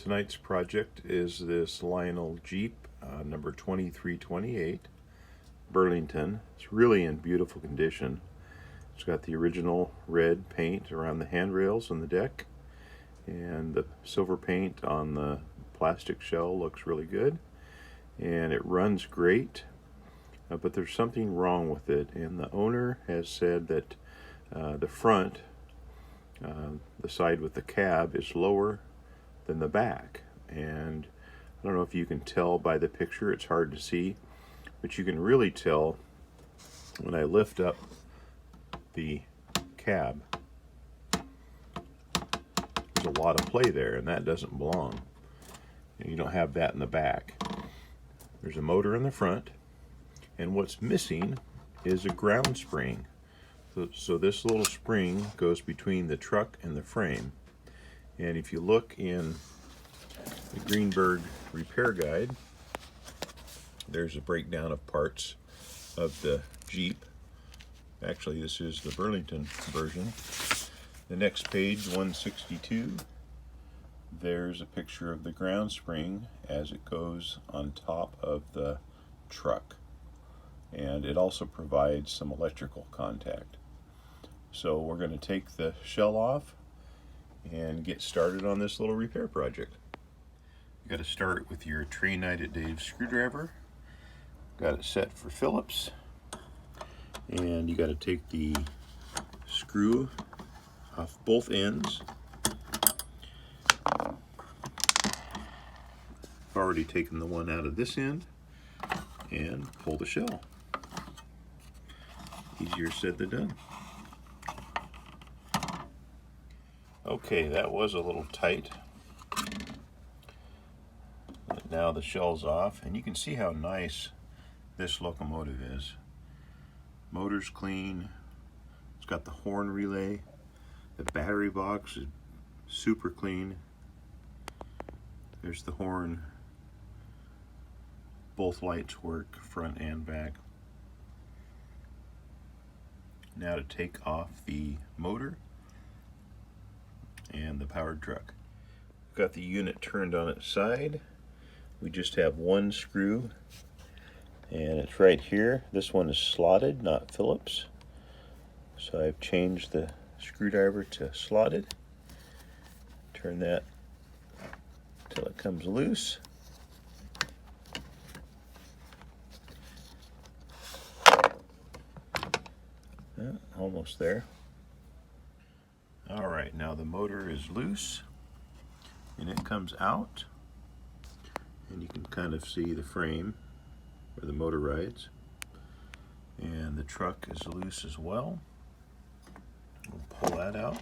Tonight's project is this Lionel Jeep number 2328 Burlington. It's really in beautiful condition. It's got the original red paint around the handrails and the deck, and the silver paint on the plastic shell looks really good, and it runs great, but there's something wrong with it, and the owner has said that the front, the side with the cab, is lower than the back. And I don't know if you can tell by the picture, it's hard to see, but you can really tell when I lift up the cab. There's a lot of play there, and that doesn't belong. You don't have that in the back. There's a motor in the front, and what's missing is a ground spring. So this little spring goes between the truck and the frame. And if you look in the Greenberg repair guide, there's a breakdown of parts of the Jeep. Actually, this is the Burlington version. The next page, 162, there's a picture of the ground spring as it goes on top of the truck. And it also provides some electrical contact. So we're going to take the shell off and get started on this little repair project. You got to start with your Trey Night at Dave's screwdriver. Got it set for Phillips, and you got to take the screw off both ends. I've already taken the one out of this end and pull the shell. Easier said than done. Okay, that was a little tight. But now the shell's off, and you can see how nice this locomotive is. Motor's clean. It's got the horn relay. The battery box is super clean. There's the horn. Both lights work, front and back. Now to take off the motor and the powered truck. We've got the unit turned on its side. We just have one screw, and it's right here. This one is slotted, not Phillips. So I've changed the screwdriver to slotted. Turn that till it comes loose. Almost there. All right, now the motor is loose and it comes out, and you can kind of see the frame where the motor rides, and the truck is loose as well. We'll pull that out,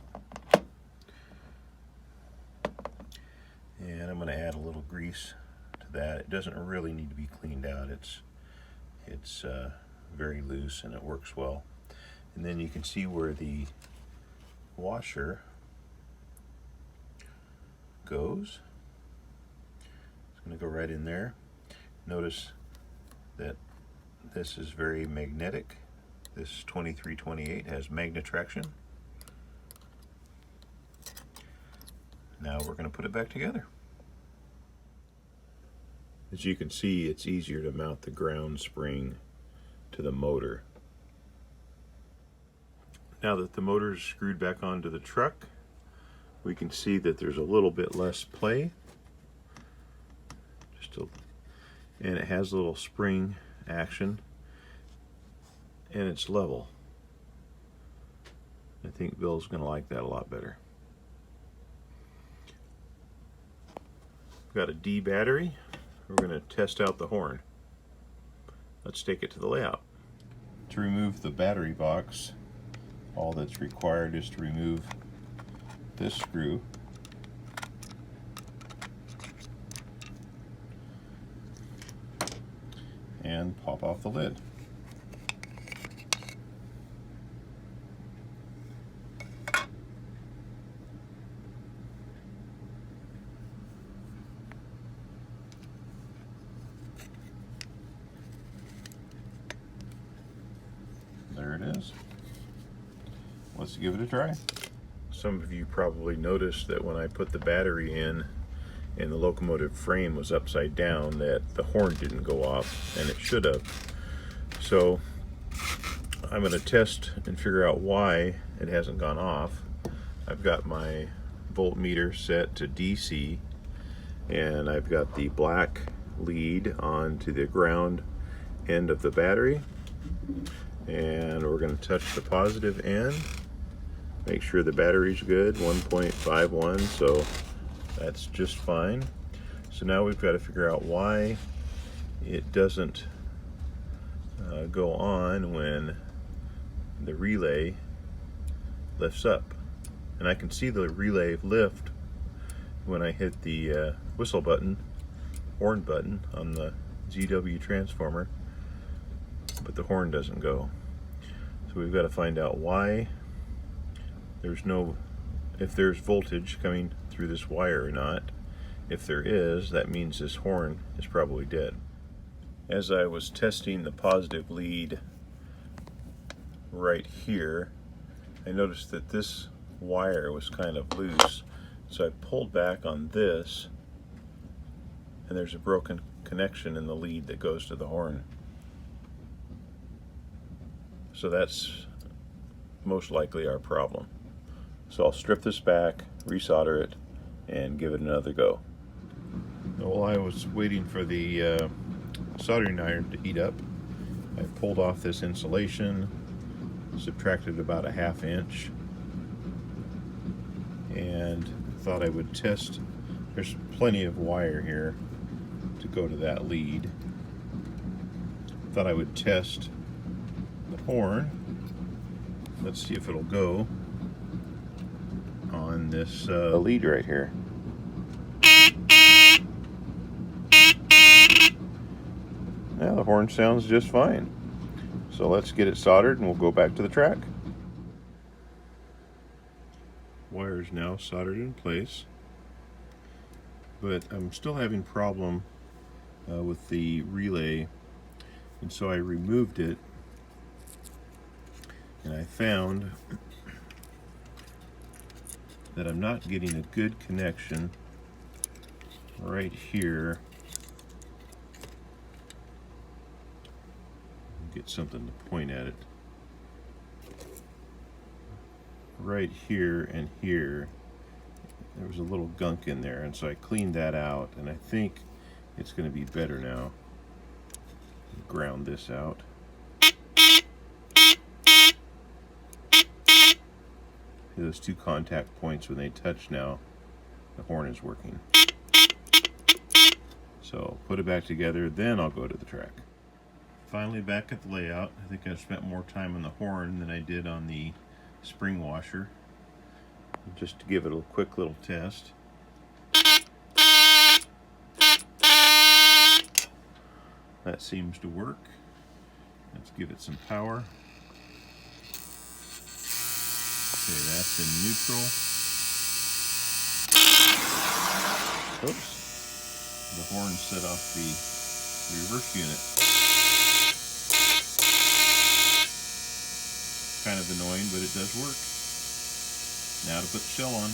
and I'm going to add a little grease to that. It doesn't really need to be cleaned out. It's very loose and it works well. And then you can see where the washer goes. It's going to go right in there. Notice that this is very magnetic. This 2328 has magnet traction. Now we're going to put it back together. As you can see, it's easier to mount the ground spring to the motor. Now that the motor is screwed back onto the truck, we can see that there's a little bit less play. And it has a little spring action, and it's level. I think Bill's going to like that a lot better. We've got a D battery. We're going to test out the horn. Let's take it to the layout. To remove the battery box, all that's required is to remove this screw and pop off the lid. There it is. Let's give it a try. Some of you probably noticed that when I put the battery in, and the locomotive frame was upside down that the horn didn't go off, and it should have. So I'm going to test and figure out why it hasn't gone off. I've got my voltmeter set to DC, and I've got the black lead onto the ground end of the battery, and we're going to touch the positive end, make sure the battery's good, 1.51, so that's just fine. So now we've got to figure out why it doesn't go on when the relay lifts up. And I can see the relay lift when I hit the whistle button, horn button on the GW transformer, but the horn doesn't go. So we've got to find out why there's no, if there's voltage coming through this wire or not. If there is, that means this horn is probably dead. As I was testing the positive lead right here, I noticed that this wire was kind of loose, so I pulled back on this, and there's a broken connection in the lead that goes to the horn. So that's most likely our problem. So I'll strip this back, resolder it, and give it another go. While I was waiting for the soldering iron to heat up, I pulled off this insulation, subtracted about a 1/2 inch, and thought I would test. There's plenty of wire here to go to that lead. Thought I would test the horn. Let's see if it'll go on this lead right here. Yeah, the horn sounds just fine. So let's get it soldered and we'll go back to the track. Wire is now soldered in place, but I'm still having problem with the relay, and so I removed it, and I found that I'm not getting a good connection right here. Get something to point at it. Right here and here, there was a little gunk in there, and so I cleaned that out, and I think it's going to be better now. Ground this out. Those two contact points, when they touch now, the horn is working. So put it back together, then I'll go to the track. Finally back at the layout. I think I've spent more time on the horn than I did on the spring washer, just to give it a quick little test. That seems to work. Let's give it some power. Okay, that's in neutral. Oops. The horn set off the reverse unit. Kind of annoying, but it does work. Now to put the shell on.